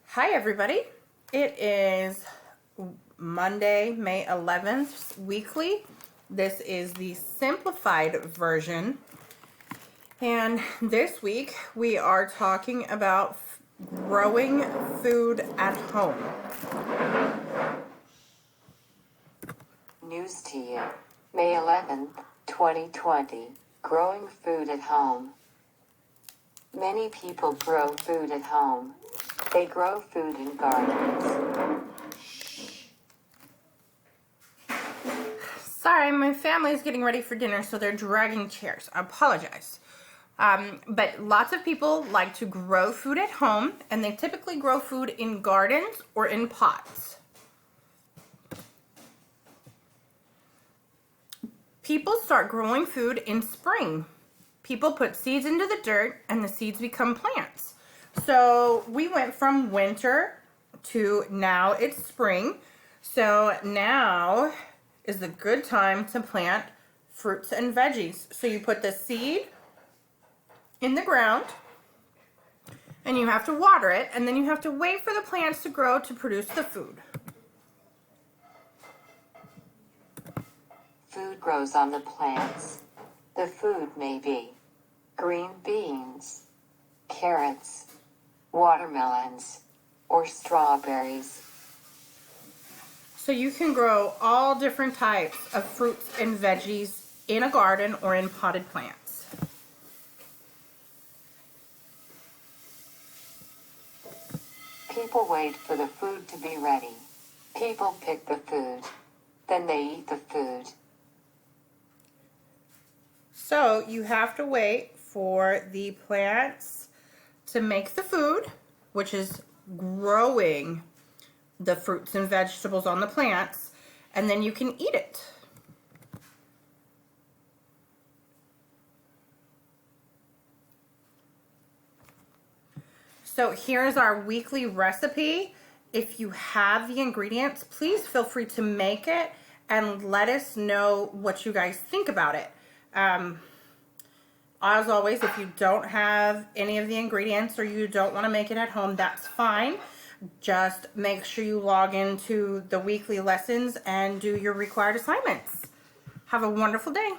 Hi everybody, it is Monday, May 11th, weekly. This is the simplified version, and this week we are talking about growing food at home. News to you, May 11th, 2020, growing food at home. Many people grow food at home. They grow food in gardens. Sorry, my family is getting ready for dinner, so they're dragging chairs. I apologize. But lots of people like to grow food at home, and they typically grow food in gardens or in pots. People start growing food in spring. People put seeds into the dirt, and the seeds become plants. So we went from winter to now it's spring. So now is the good time to plant fruits and veggies. So you put the seed in the ground, and you have to water it, and then you have to wait for the plants to grow to produce the food. Food grows on the plants. The food may be green beans, carrots, watermelons, or strawberries. So you can grow all different types of fruits and veggies in a garden or in potted plants. People wait for the food to be ready. People pick the food. Then they eat the food. So you have to wait for the plants to make the food, which is growing the fruits and vegetables on the plants, and then you can eat it. So here's our weekly recipe. If you have the ingredients, please feel free to make it and let us know what you guys think about it. As always, if you don't have any of the ingredients or you don't want to make it at home, that's fine. Just make sure you log into the weekly lessons and do your required assignments. Have a wonderful day.